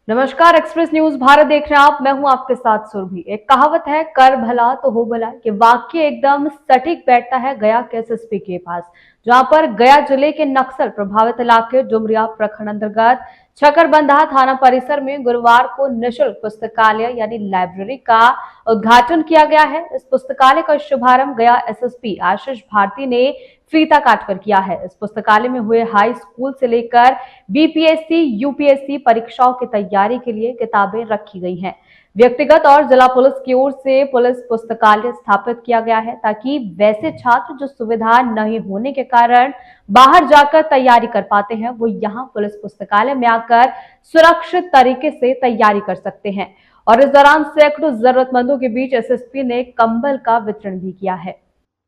नमस्कार, express news Bharat देख रहे हैं आप। मैं हूं आपके साथ सुरभि। एक कहावत है, कर भला तो हो भला। कि वाक्य एकदम सटीक बैठता है गया के एसएसपी के पास, जहां पर गया जिले के नक्सल प्रभावित इलाके डुमरिया प्रखंड अंतर्गत छकरबंधा थाना परिसर में गुरुवार को निःशुल्क पुस्तकालय यानी लाइब्रेरी का उद्घाटन किया गया है। इस पुस्तकालय का शुभारंभ गया एसएसपी आशीष भारती ने फीता काटकर किया है। इस पुस्तकालय में हुए हाई स्कूल से लेकर बीपीएससी यूपीएससी परीक्षाओं की तैयारी के लिए किताबें रखी गई हैं। व्यक्तिगत और जिला पुलिस की ओर से पुलिस पुस्तकालय स्थापित किया गया है, ताकि वैसे छात्र जो सुविधा नहीं होने के कारण बाहर जाकर तैयारी कर पाते हैं, वो यहाँ पुलिस पुस्तकालय में आकर सुरक्षित तरीके से तैयारी कर सकते हैं। और इस दौरान सैकड़ों जरूरतमंदों के बीच एसएसपी ने कंबल का वितरण भी किया है।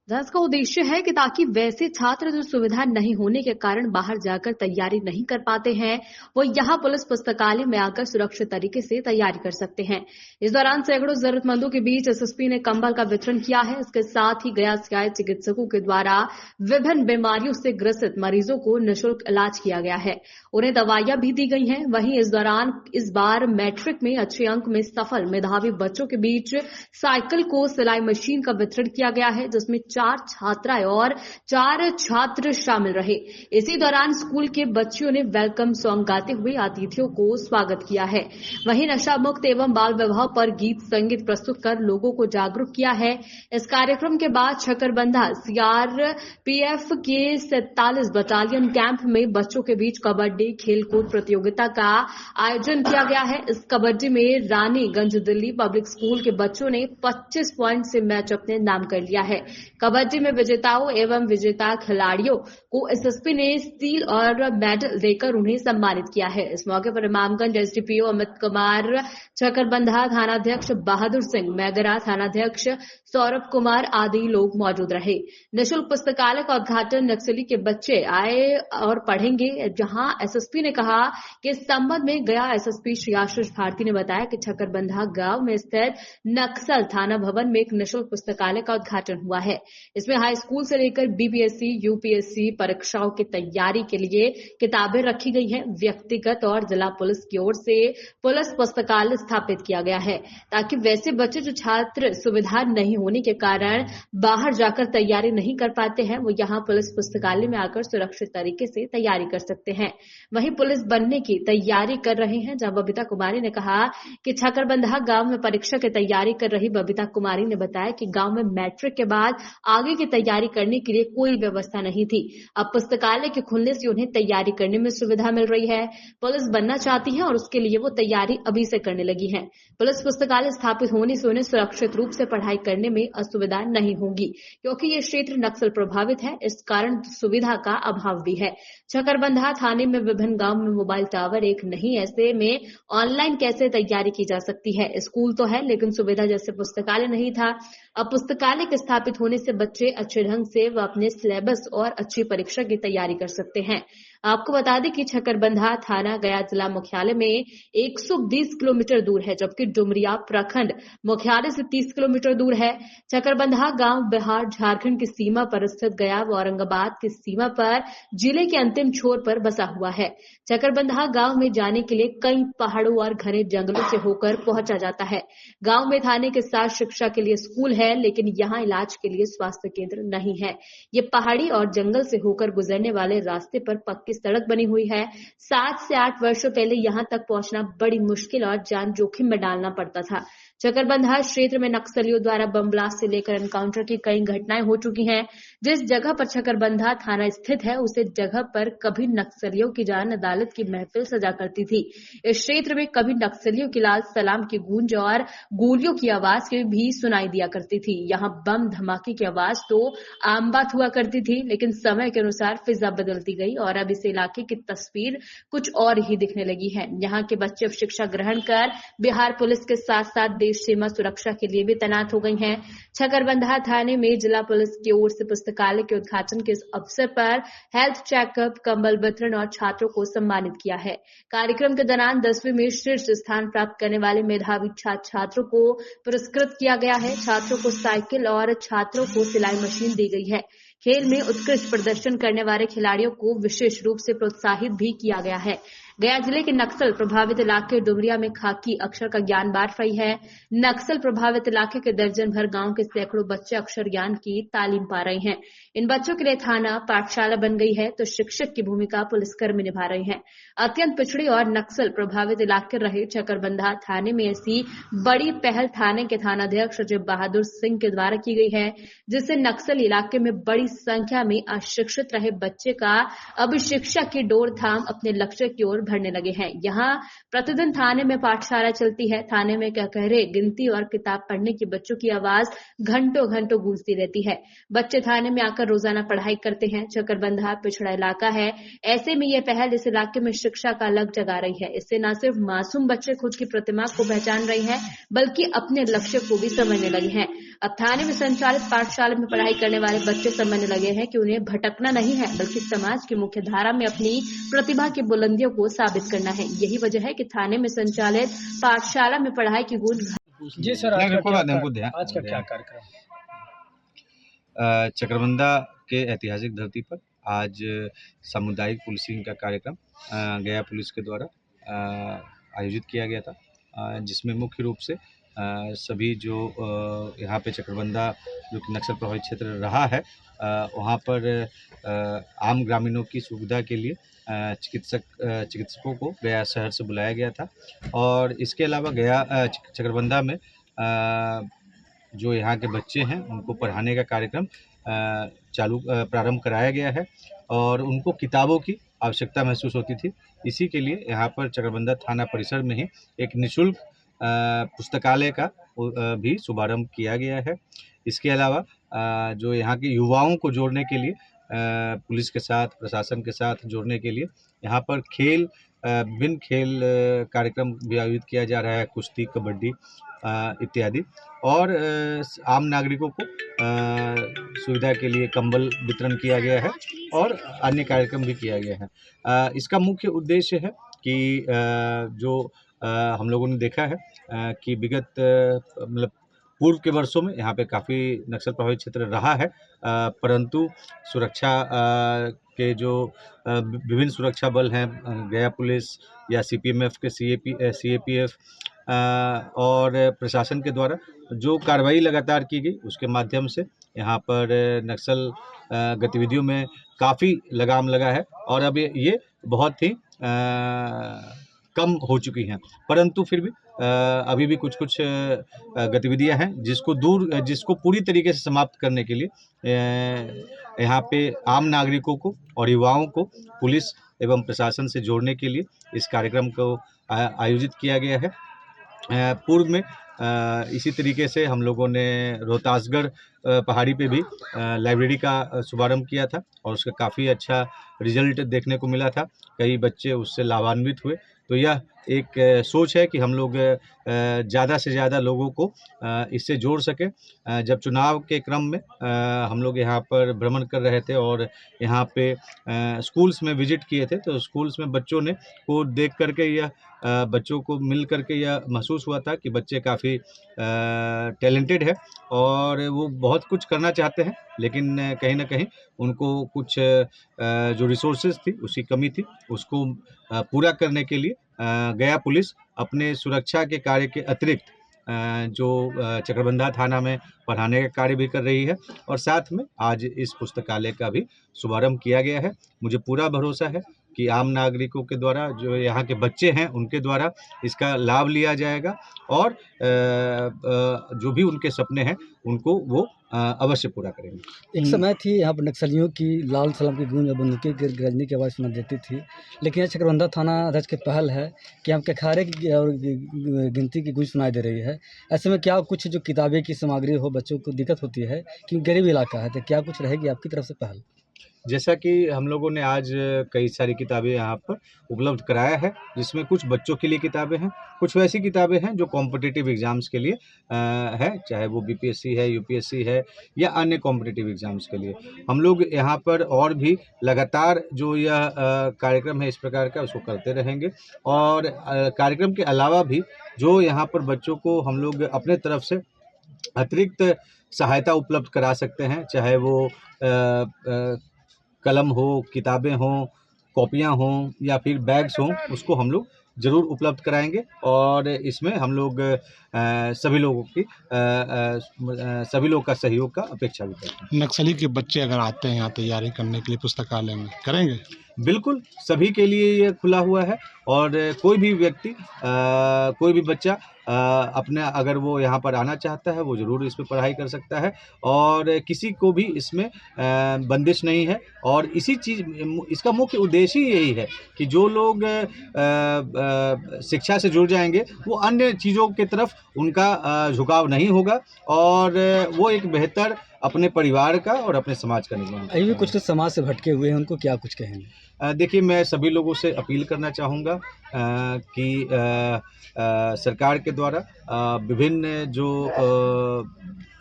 इसका उद्देश्य है कि ताकि वैसे छात्र जो सुविधा नहीं होने के कारण बाहर जाकर तैयारी नहीं कर पाते हैं, वो यहाँ पुलिस पुस्तकालय में आकर सुरक्षित तरीके से तैयारी कर सकते हैं। इस दौरान सैकड़ों जरूरतमंदों के बीच एसएसपी ने कंबल का वितरण किया है। इसके साथ ही गया से आए चिकित्सकों के द्वारा विभिन्न बीमारियों से ग्रसित मरीजों को निःशुल्क इलाज किया गया है। उन्हें दवाइयां भी दी गई हैं। वहीं इस दौरान इस बार मैट्रिक में अच्छे अंक में सफल मेधावी बच्चों के बीच साइकिल को सिलाई मशीन का वितरण किया गया है, जिसमें 4 छात्राएं और 4 छात्र शामिल रहे। इसी दौरान स्कूल के बच्चियों ने वेलकम सॉन्ग गाते हुए अतिथियों को स्वागत किया है। वहीं नशा मुक्त एवं बाल विवाह पर गीत संगीत प्रस्तुत कर लोगों को जागरूक किया है। इस कार्यक्रम के बाद छकरबंधा सीआरपीएफ के 47 बटालियन कैंप में बच्चों के बीच कबड्डी खेलकूद प्रतियोगिता का आयोजन किया गया है। इस कबड्डी में रानीगंज दिल्ली पब्लिक स्कूल के बच्चों ने 25 पॉइंट से मैच अपने नाम कर लिया है। कबड्डी में विजेताओं एवं विजेता खिलाड़ियों को एसएसपी ने स्टील और मेडल देकर उन्हें सम्मानित किया है। इस मौके पर इमामगंज एसडीपीओ अमित कुमार, छकरबंधा थानाध्यक्ष बहादुर सिंह, मैगरा थानाध्यक्ष सौरभ कुमार आदि लोग मौजूद रहे। निःशुल्क पुस्तकालय का उद्घाटन नक्सली के बच्चे आए और पढ़ेंगे। जहां एसएसपी ने कहा कि इस संबंध में गया एसएसपी श्री आशीष भारती ने बताया कि छकरबंधा गांव में स्थित नक्सल थाना भवन में एक निःशुल्क पुस्तकालय का उद्घाटन हुआ है। इसमें हाई स्कूल से लेकर बीपीएससी यूपीएससी परीक्षाओं की तैयारी के लिए किताबें रखी गई हैं। व्यक्तिगत और जिला पुलिस की ओर से पुलिस पुस्तकालय स्थापित किया गया है, ताकि वैसे बच्चे जो छात्र सुविधा नहीं होने के कारण बाहर जाकर तैयारी नहीं कर पाते हैं, वो यहाँ पुलिस पुस्तकालय में आकर सुरक्षित तरीके से तैयारी कर सकते हैं। वहीं पुलिस बनने की तैयारी कर रहे हैं। जहां बबीता कुमारी ने कहा कि छकरबंधा गांव में परीक्षा की तैयारी कर रही बबीता कुमारी ने बताया कि गांव में मैट्रिक के बाद आगे की तैयारी करने के लिए कोई व्यवस्था नहीं थी। अब पुस्तकालय के खुलने से उन्हें तैयारी करने में सुविधा मिल रही है। पुलिस बनना चाहती हैं और उसके लिए वो तैयारी अभी से करने लगी हैं। पुलिस पुस्तकालय स्थापित होने से उन्हें सुरक्षित रूप से पढ़ाई करने में असुविधा नहीं होगी, क्योंकि ये क्षेत्र नक्सल प्रभावित है। इस कारण सुविधा का अभाव भी है। छकरबंधा थाने में विभिन्न गांव में मोबाइल टावर एक नहीं, ऐसे में ऑनलाइन कैसे तैयारी की जा सकती है। स्कूल तो है लेकिन सुविधा जैसे पुस्तकालय नहीं था। अब पुस्तकालय के स्थापित होने से बच्चे अच्छे ढंग से व अपने सिलेबस और अच्छी परीक्षा की तैयारी कर सकते हैं। आपको बता दें कि छकरबंधा थाना गया जिला मुख्यालय में 120 किलोमीटर दूर है, जबकि डुमरिया प्रखंड मुख्यालय से 30 किलोमीटर दूर है। छकरबंधा गांव बिहार झारखंड की सीमा पर स्थित गया व औरंगाबाद की सीमा पर जिले के अंतिम छोर पर बसा हुआ है। छकरबंधा गांव में जाने के लिए कई पहाड़ों और घने जंगलों से होकर पहुंचा जाता है। गांव में थाने के साथ शिक्षा के लिए स्कूल है, लेकिन यहाँ इलाज के लिए स्वास्थ्य केंद्र नहीं है। ये पहाड़ी और जंगल से होकर गुजरने वाले रास्ते पर की सड़क बनी हुई है। 7 से 8 वर्षों पहले यहां तक पहुंचना बड़ी मुश्किल और जान जोखिम में डालना पड़ता था। छकरबंधा क्षेत्र में नक्सलियों द्वारा बम ब्लास्ट से लेकर एनकाउंटर की कई घटनाएं हो चुकी हैं। जिस जगह पर छकरबंधा थाना स्थित है, उसे जगह पर कभी नक्सलियों की जान अदालत की महफिल सजा करती थी। इस क्षेत्र में कभी नक्सलियों की लाल सलाम की गूंज और गोलियों की आवाज भी सुनाई दिया करती थी। यहाँ बम धमाके की आवाज तो आम बात हुआ करती थी, लेकिन समय के अनुसार फिजा बदलती गई और अब इस इलाके की तस्वीर कुछ और ही दिखने लगी है। यहाँ के बच्चे अब शिक्षा ग्रहण कर बिहार पुलिस के साथ साथ देश सीमा सुरक्षा के लिए भी तैनात हो गई हैं। छकरबंधा थाने में जिला पुलिस की ओर से पुस्तकालय के उद्घाटन के अवसर पर हेल्थ चेकअप, कंबल वितरण और छात्रों को सम्मानित किया है। कार्यक्रम के दौरान 10वीं में शीर्ष स्थान प्राप्त करने वाले मेधावी छात्रों को पुरस्कृत किया गया है। छात्रों को साइकिल और छात्रों को सिलाई मशीन दी गई है। खेल में उत्कृष्ट प्रदर्शन करने वाले खिलाड़ियों को विशेष रूप से प्रोत्साहित भी किया गया है। गया जिले के नक्सल प्रभावित इलाके डुमरिया में खाकी अक्षर का ज्ञान बांट रही है। नक्सल प्रभावित इलाके के दर्जन भर गांव के सैकड़ों बच्चे अक्षर ज्ञान की तालीम पा रहे हैं। इन बच्चों के लिए थाना पाठशाला बन गई है तो शिक्षक की भूमिका पुलिसकर्मी निभा रहे हैं। अत्यंत पिछड़े और नक्सल प्रभावित इलाके रहे चकरबंधा थाने में ऐसी बड़ी पहल थाने के थानाध्यक्ष अजय बहादुर सिंह के द्वारा की गई है, जिससे नक्सल इलाके में बड़ी संख्या में अशिक्षित रहे बच्चे का अब शिक्षा की डोर थाम अपने लक्ष्य की ओर बढ़ने लगे हैं। यहाँ प्रतिदिन थाने में पाठशाला चलती है। थाने में कहकहरे गिनती और किताब पढ़ने की बच्चों की आवाज घंटों घंटों गूंजती रहती है। बच्चे थाने में आकर रोजाना पढ़ाई करते हैं। चकरबंधा पिछड़ा इलाका है, ऐसे में ये पहल इस इलाके में शिक्षा का अलग जगा रही है। इससे न सिर्फ मासूम बच्चे खुद की प्रतिमा को पहचान रहे हैं बल्कि अपने लक्ष्य को भी समझने लगे हैं। अब थाने में संचालित पाठशाला में पढ़ाई करने वाले बच्चे समझने लगे हैं कि उन्हें भटकना नहीं है बल्कि समाज की मुख्य धारा में अपनी प्रतिभा की बुलंदियों को साबित करना है। यही वजह है कि थाने में संचालित पाठशाला में पढ़ाई की गूंज। जी सर, आज का क्या कार्यक्रम? चकरबंधा के ऐतिहासिक धरती पर आज सामुदायिक पुलिसिंग का कार्यक्रम गया पुलिस के द्वारा आयोजित किया गया था, जिसमें मुख्य रूप से सभी जो यहाँ पे चकरबंधा जो कि नक्सल प्रभावित क्षेत्र रहा है, वहाँ पर आम ग्रामीणों की सुविधा के लिए चिकित्सकों को गया शहर से बुलाया गया था। और इसके अलावा गया चकरबंधा में जो यहाँ के बच्चे हैं उनको पढ़ाने का कार्यक्रम प्रारंभ कराया गया है और उनको किताबों की आवश्यकता महसूस होती थी। इसी के लिए यहाँ पर चकरबंधा थाना परिसर में ही एक निःशुल्क पुस्तकालय का भी शुभारंभ किया गया है। इसके अलावा जो यहाँ के युवाओं को जोड़ने के लिए पुलिस के साथ, प्रशासन के साथ जोड़ने के लिए यहाँ पर विभिन्न खेल कार्यक्रम भी आयोजित किया जा रहा है, कुश्ती, कबड्डी इत्यादि। और आम नागरिकों को सुविधा के लिए कंबल वितरण किया गया है और अन्य कार्यक्रम भी किया गया है। इसका मुख्य उद्देश्य है कि जो हम लोगों ने देखा है कि विगत मतलब पूर्व के वर्षों में यहाँ पे काफ़ी नक्सल प्रभावित क्षेत्र रहा है, परंतु सुरक्षा के जो विभिन्न सुरक्षा बल हैं, गया पुलिस या सीपीएमएफ के सीएपीएफ और प्रशासन के द्वारा जो कार्रवाई लगातार की गई, उसके माध्यम से यहाँ पर नक्सल गतिविधियों में काफ़ी लगाम लगा है और अब ये बहुत ही कम हो चुकी हैं। परंतु फिर भी अभी भी कुछ गतिविधियां हैं जिसको पूरी तरीके से समाप्त करने के लिए यहाँ पे आम नागरिकों को और युवाओं को पुलिस एवं प्रशासन से जोड़ने के लिए इस कार्यक्रम को आयोजित किया गया है। पूर्व में इसी तरीके से हम लोगों ने रोहतासगढ़ पहाड़ी पे भी लाइब्रेरी का शुभारंभ किया था और उसका काफ़ी अच्छा रिजल्ट देखने को मिला था। कई बच्चे उससे लाभान्वित हुए। तो यह एक सोच है कि हम लोग ज़्यादा से ज़्यादा लोगों को इससे जोड़ सकें। जब चुनाव के क्रम में हम लोग यहाँ पर भ्रमण कर रहे थे और यहाँ पे स्कूल्स में विजिट किए थे, तो स्कूल्स में बच्चों ने को देख करके यह बच्चों को मिल करके यह महसूस हुआ था कि बच्चे काफ़ी टैलेंटेड है और वो बहुत कुछ करना चाहते हैं, लेकिन कहीं ना कहीं उनको कुछ जो रिसोर्सेज थी उसकी कमी थी। उसको पूरा करने के लिए गया पुलिस अपने सुरक्षा के कार्य के अतिरिक्त जो चकरबंधा थाना में पढ़ाने का कार्य भी कर रही है और साथ में आज इस पुस्तकालय का भी शुभारंभ किया गया है। मुझे पूरा भरोसा है कि आम नागरिकों के द्वारा जो यहाँ के बच्चे हैं उनके द्वारा इसका लाभ लिया जाएगा और जो भी उनके सपने हैं उनको वो अवश्य पूरा करेंगे। एक समय थी यहाँ पर नक्सलियों की लाल सलाम की गूंज और बंदूकों की गरजने की आवाज़ सुनाई देती थी, लेकिन यह चकरबंधा थाना अध्यक्ष की पहल है कि हम अखाड़े की और गिनती की गूंज सुनाई दे रही है। ऐसे में क्या कुछ जो किताबें की सामग्री हो बच्चों को दिक्कत होती है कि गरीब इलाका है, तो क्या कुछ रहेगी आपकी तरफ से पहल? जैसा कि हम लोगों ने आज कई सारी किताबें यहाँ पर उपलब्ध कराया है, जिसमें कुछ बच्चों के लिए किताबें हैं, कुछ वैसी किताबें हैं जो कॉम्पिटिटिव एग्ज़ाम्स के लिए है, चाहे वो बीपीएससी है, यूपीएससी है या अन्य कॉम्पिटिटिव एग्ज़ाम्स के लिए। हम लोग यहाँ पर और भी लगातार जो यह कार्यक्रम है इस प्रकार का उसको करते रहेंगे और कार्यक्रम के अलावा भी जो यहाँ पर बच्चों को हम लोग अपने तरफ से अतिरिक्त सहायता उपलब्ध करा सकते हैं, चाहे वो कलम हो, किताबें हों, कॉपियाँ हों या फिर बैग्स हों, उसको हम लोग ज़रूर उपलब्ध कराएंगे। और इसमें हम लोग सभी लोग का सहयोग का अपेक्षा भी करते हैं। नक्सली के बच्चे अगर आते हैं यहाँ तैयारी करने के लिए पुस्तकालय में, करेंगे? बिल्कुल, सभी के लिए ये खुला हुआ है और कोई भी व्यक्ति कोई भी बच्चा अपने अगर वो यहाँ पर आना चाहता है वो ज़रूर इस पे पढ़ाई कर सकता है और किसी को भी इसमें बंदिश नहीं है। और इसका मुख्य उद्देश्य ही यही है कि जो लोग शिक्षा से जुड़ जाएंगे वो अन्य चीज़ों की तरफ उनका झुकाव नहीं होगा और वो एक बेहतर अपने परिवार का और अपने समाज का निर्माण अभी भी कुछ समाज से भटके हुए हैं, उनको क्या कुछ कहेंगे? देखिए, मैं सभी लोगों से अपील करना चाहूँगा कि सरकार के द्वारा विभिन्न जो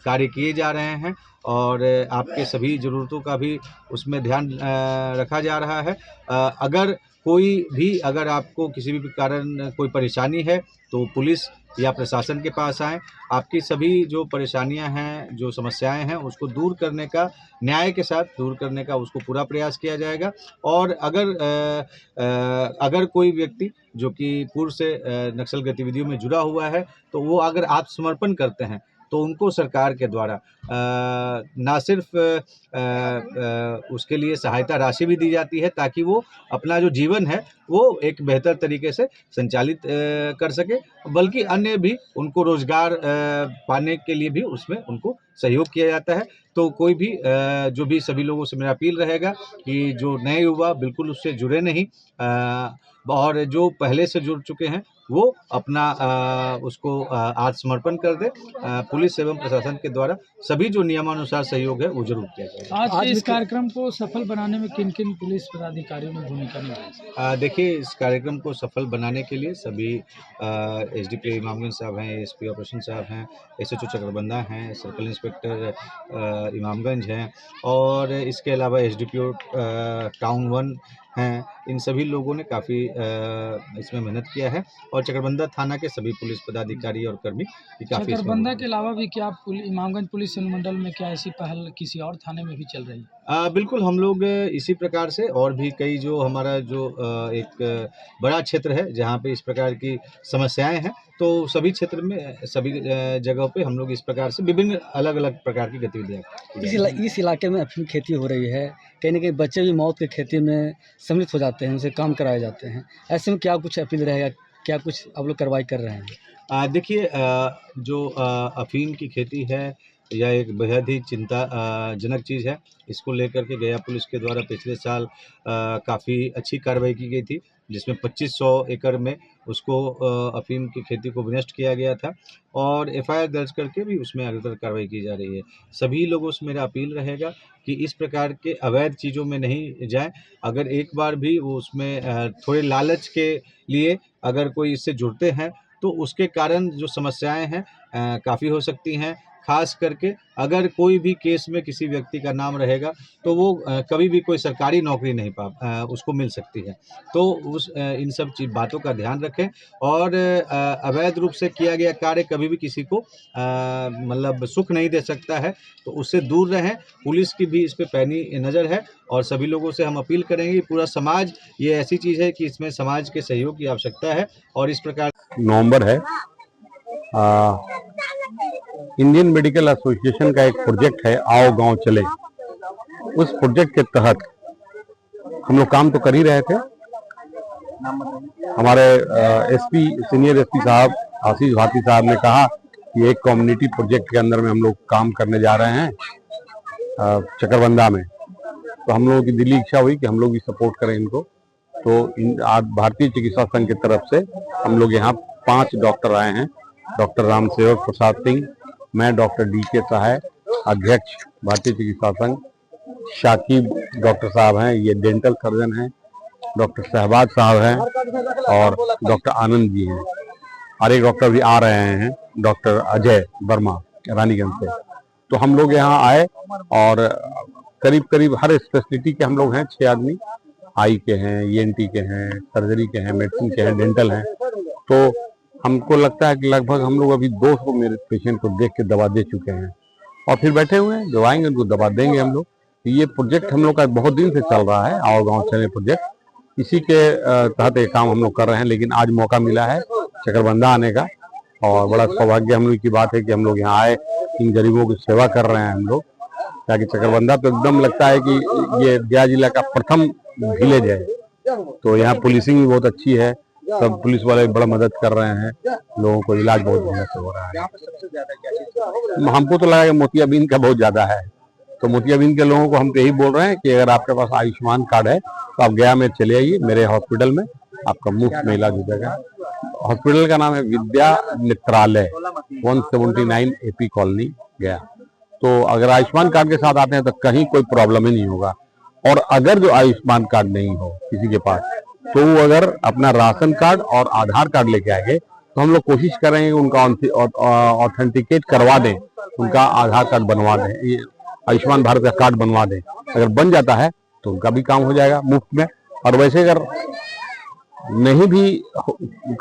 कार्य किए जा रहे हैं और आपके सभी ज़रूरतों का भी उसमें ध्यान रखा जा रहा है। अगर आपको किसी भी कारण कोई परेशानी है तो पुलिस या प्रशासन के पास आएँ। आपकी सभी जो परेशानियां हैं, जो समस्याएं हैं, उसको दूर करने का, न्याय के साथ दूर करने का उसको पूरा प्रयास किया जाएगा। और अगर कोई व्यक्ति जो कि पूर्व से नक्सल गतिविधियों में जुड़ा हुआ है तो वो अगर आत्मसमर्पण करते हैं तो उनको सरकार के द्वारा ना सिर्फ उसके लिए सहायता राशि भी दी जाती है ताकि वो अपना जो जीवन है वो एक बेहतर तरीके से संचालित कर सके, बल्कि अन्य भी उनको रोजगार पाने के लिए भी उसमें उनको सहयोग किया जाता है। तो कोई भी जो भी सभी लोगों से मेरा अपील रहेगा कि जो नए युवा बिल्कुल उससे जुड़े नहीं और जो पहले से जुड़ चुके हैं वो अपना उसको आत्मसमर्पण कर दे। पुलिस एवं प्रशासन के द्वारा सभी जो नियमानुसार सहयोग है वो जरूर किया जाएगा। आज के इस कार्यक्रम को सफल बनाने में किन किन पुलिस पदाधिकारियों ने भूमिका निभाई? देखिए, इस कार्यक्रम को सफल बनाने के लिए सभी एसडीपीओ इमामगंज साहब हैं, एसपी ऑपरेशन साहब हैं, एसएचओ चकरबंदा हैं, सर्कल इंस्पेक्टर इमामगंज हैं और इसके अलावा एसडीपीओ टाउन 1 हैं। इन सभी लोगों ने काफ़ी इसमें मेहनत किया है और चकरबंदा थाना के सभी पुलिस पदाधिकारी और कर्मी काफ़ी। चकरबंदा के अलावा भी क्या इमामगंज पुलिस अनुमंडल में क्या ऐसी पहल किसी और थाने में भी चल रही है? बिल्कुल, हम लोग इसी प्रकार से और भी कई जो हमारा जो एक बड़ा क्षेत्र है जहाँ पे इस प्रकार की समस्याएं हैं तो सभी क्षेत्र में सभी जगहों पे हम लोग इस प्रकार से विभिन्न अलग अलग प्रकार की गतिविधियाँ इस इलाके में अफीम खेती हो रही है, कहीं ना कहीं बच्चे भी मौत की खेती में सम्मिलित हो जाते हैं, उनसे काम कराए जाते हैं। ऐसे में क्या कुछ अपील रहेगा, क्या कुछ आप लोग कार्रवाई कर रहे हैं? देखिए, जो अफीम की खेती है यह एक बेहद ही चिंताजनक चीज़ है। इसको लेकर के गया पुलिस के द्वारा पिछले साल काफ़ी अच्छी कार्रवाई की गई थी जिसमें 2500 एकड़ में उसको अफीम की खेती को विनष्ट किया गया था और एफआईआर दर्ज करके भी उसमें अग्रतर कार्रवाई की जा रही है। सभी लोगों से मेरा अपील रहेगा कि इस प्रकार के अवैध चीज़ों में नहीं जाएं। अगर एक बार भी वो उसमें थोड़े लालच के लिए अगर कोई इससे जुड़ते हैं तो उसके कारण जो समस्याएं हैं काफ़ी हो सकती हैं। खास करके अगर कोई भी केस में किसी व्यक्ति का नाम रहेगा तो वो कभी भी कोई सरकारी नौकरी नहीं उसको मिल सकती है। तो इन सब बातों का ध्यान रखें और अवैध रूप से किया गया कार्य कभी भी किसी को मतलब सुख नहीं दे सकता है, तो उससे दूर रहें। पुलिस की भी इस पे पैनी नज़र है और सभी लोगों से हम अपील करेंगे। पूरा समाज ये ऐसी चीज़ है कि इसमें समाज के सहयोग की आवश्यकता है और इस प्रकार नवंबर है इंडियन मेडिकल एसोसिएशन का एक प्रोजेक्ट है आओ गांव चले। उस प्रोजेक्ट के तहत हम लोग काम तो कर ही रहे थे। हमारे एसपी सीनियर एसपी साहब आशीष भारती साहब ने कहा कि एक कम्युनिटी प्रोजेक्ट के अंदर में हम लोग काम करने जा रहे हैं चकरबंदा में। तो हम लोगों की दिली इच्छा हुई कि हम लोग भी सपोर्ट करें इनको। तो आज भारतीय चिकित्सा संघ की तरफ से हम लोग यहाँ 5 डॉक्टर आए हैं। डॉक्टर रामसेवक प्रसाद सिंह, मैं डॉक्टर DK सहाय, अध्यक्ष भारतीय चिकित्सा संघ, शाकिब डॉक्टर साहब हैं, ये डेंटल सर्जन हैं, डॉक्टर शहबाज साहब हैं और डॉक्टर आनंद जी हैं और एक डॉक्टर भी आ रहे हैं डॉक्टर अजय वर्मा रानीगंज से। तो हम लोग यहाँ आए और करीब करीब हर स्पेशलिटी के हम लोग हैं 6 आदमी, आई के हैं, ENT के हैं, सर्जरी के हैं, मेडिसिन के हैं, डेंटल हैं। तो हमको लगता है कि लगभग हम लोग अभी 200 मेरे पेशेंट को देख के दवा दे चुके हैं और फिर बैठे हुए हैं, जो आएंगे उनको दवा देंगे हम लोग। ये प्रोजेक्ट हम लोग का बहुत दिन से चल रहा है, आओ गाँव चले प्रोजेक्ट, इसी के तहत ये काम हम लोग कर रहे हैं। लेकिन आज मौका मिला है चकरबंदा आने का, और बड़ा सौभाग्य हम लोग की बात है कि हम लोग यहाँ आए, इन गरीबों की सेवा कर रहे हैं हम लोग। ताकि चकरबंदा तो एकदम लगता है कि ये गया जिला का प्रथम विलेज है, तो यहाँ पुलिसिंग भी बहुत अच्छी है, सब पुलिस वाले बड़ा मदद कर रहे हैं, लोगों को इलाज बहुत बढ़िया से हो रहा है। हमको तो लगा कि मोतियाबिंद का बहुत ज्यादा है, तो मोतियाबिंद के लोगों को हम तो यही बोल रहे हैं कि अगर आपके पास आयुष्मान कार्ड है तो आप गया में चले आइए, मेरे हॉस्पिटल में आपका मुफ्त में इलाज हो जाएगा। हॉस्पिटल का नाम है विद्या नेत्रालय, 179 AP कॉलोनी गया। तो अगर आयुष्मान कार्ड के साथ आते हैं तो कहीं कोई प्रॉब्लम ही नहीं होगा। और अगर जो आयुष्मान कार्ड नहीं हो किसी के पास, तो वो अगर अपना राशन कार्ड और आधार कार्ड लेके आएंगे तो हम लोग कोशिश करेंगे उनका ऑथेंटिकेट करवा दें, उनका आधार कार्ड बनवा दें, ये आयुष्मान भारत का कार्ड बनवा दें। अगर बन जाता है तो उनका भी काम हो जाएगा मुफ्त में। और वैसे अगर नहीं भी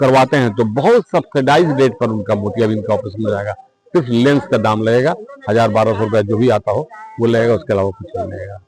करवाते हैं तो बहुत सब्सिडाइज रेट पर उनका मोतियाबिंद का ऑपरेशन हो जाएगा। सिर्फ लेंस का दाम लगेगा, 1000-1200 रुपया जो भी आता हो वो लगेगा, उसके अलावा कुछ नहीं लगेगा।